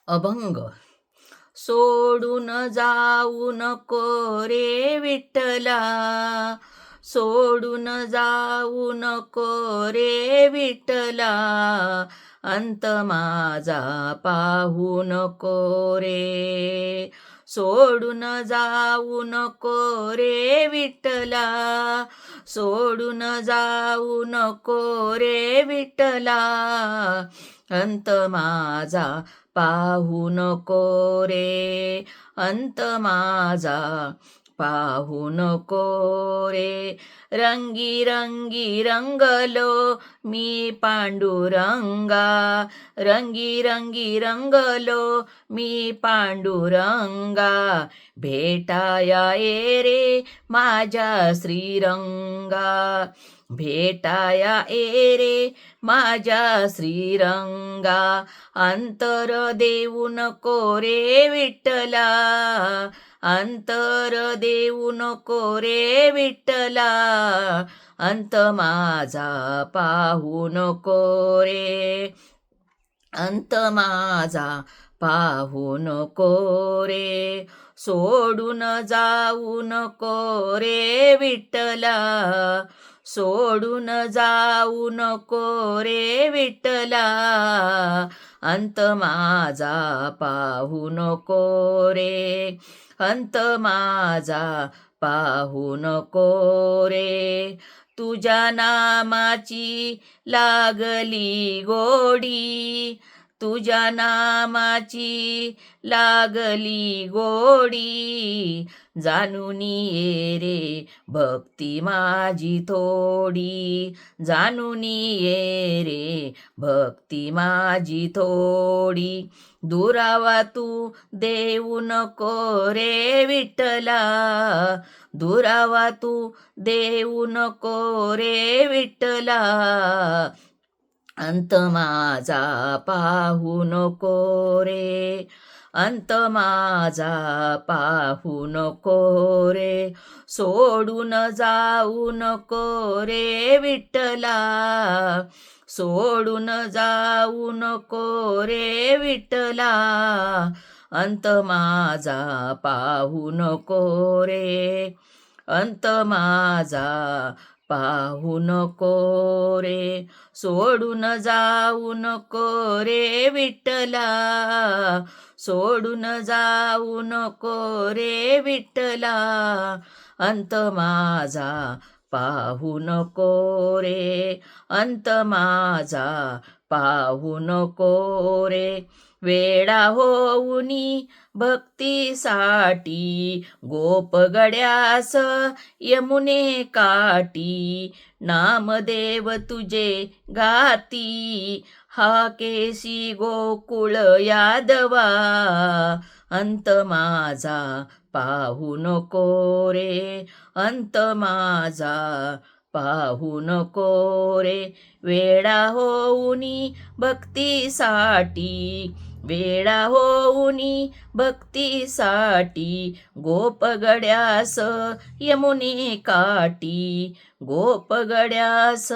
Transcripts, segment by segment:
अभंग. सोडून जाऊ नको रे विठ्ठला, सोडून जाऊ नको रे विठ्ठला, अंत माझा पाहू नको रे. सोडून जाऊ नको रे विठ्ठला, सोडून जाऊ नको रे विठ्ठला, अंत माझा पाहू नको रे, अंत माझा पाहू नको रे. रंगी रंगी रंगलो मी पांडुरंगा, रंगी रंगी रंगलो मी पांडुरंगा, भेटाया ये रे माझ्या श्रीरंगा, भेटाया ये रे माझ्या श्रीरंगा, अंतर देऊ नको रे विठ्ठला, अंतर देऊ नको रे विठ्ठला, अंत माझा पाहू नको रे, अंत माझा पाहू नको रे. सोडून जाऊ नको रे विठ्ठला, सोडून जाऊ नको रे विठ्ठला, अंत माझा पाहू नको रे, अंत माझा पाहू नको रे. तुझ्या नामाची लागली गोडी, तुझ्या नामाची लागली गोडी, जाणून ये रे भक्ती माझी थोडी, जाणून ये रे भक्ती माझी थोडी. दुरावा तू देऊ नको रे विठ्ठला, दुरावा तू देऊ नको रे विठ्ठला, अंत माझा पाहू नको रे, अंत माझा पाहू नको रे. सोडून जाऊ नको रे विठ्ठला, सोडून जाऊ नको रे विठ्ठला, अंत माझा पाहू नको रे, अंत माझा पाहू नको रे. सोडून जाऊ नको रे विठ्ठला, सोडून जाऊ नको रे विठ्ठला, अंत माझा पाहू नको रे, अंत माझा पाहू नको रे. वेडा होऊनी भक्तीसाठी गोपगड्यास यमुने काठी, नामदेव तुझे गाती हा केसी गोकुळ यादवा, अंत माझा पाहू नको रे, अंत माझा पाहू नको रे. वेडा होऊनी भक्तीसाठी, वेडा होऊनी भक्तीसाठी गोपगड्यास यमुने काठी, गोपगड्यास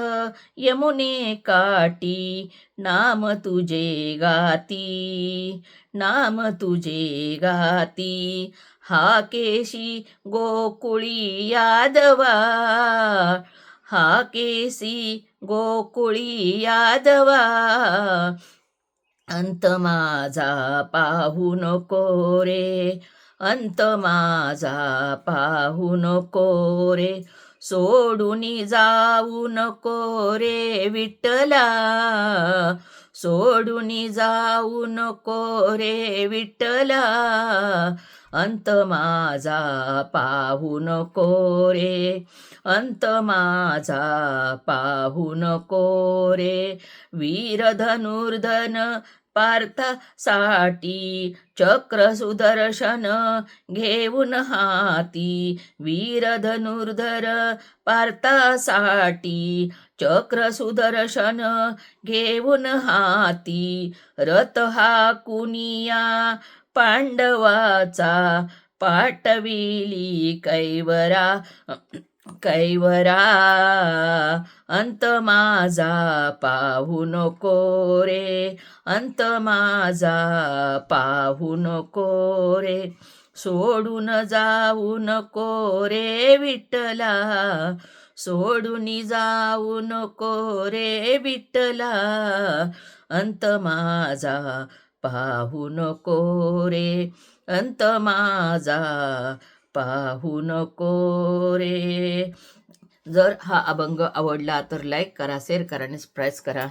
यमुने काठी, नाम तुझे गाती, नाम तुझे गाती हा केशी गोकुळी यादवा, हा केसी गोकुळी यादवा, अंत माझा पाहू नको रे, अंत माझा पाहू नको रे. सोडून जाऊ नको रे विठ्ठला, सोडून जाऊ नको रे विठ्ठला, अंत माझा पाहू नको रे, अंत माझा पाहू नको रे. वीर धनुर्धन पार्थासाठी चक्र सुदर्शन घेऊन हाती, वीर धनुर्धर पार्थासाठी चक्र सुदर्शन घेऊन हाती, रथ हा कुनिया पांडवाचा पाटविली कैवरा, कैवरा अंत माझा पाहू नको रे, अंत माझा पाहू नको रे, सोडून जाऊ नको रे विठ्ठला, सोडून जाऊ नको रे विठ्ठला, अंत माझा पाहू नको रे, अंत माझा पाहू नको रे. जर हा अभंग आवडला तर लाईक करा, शेअर करा आणि सबस्क्राईब करा.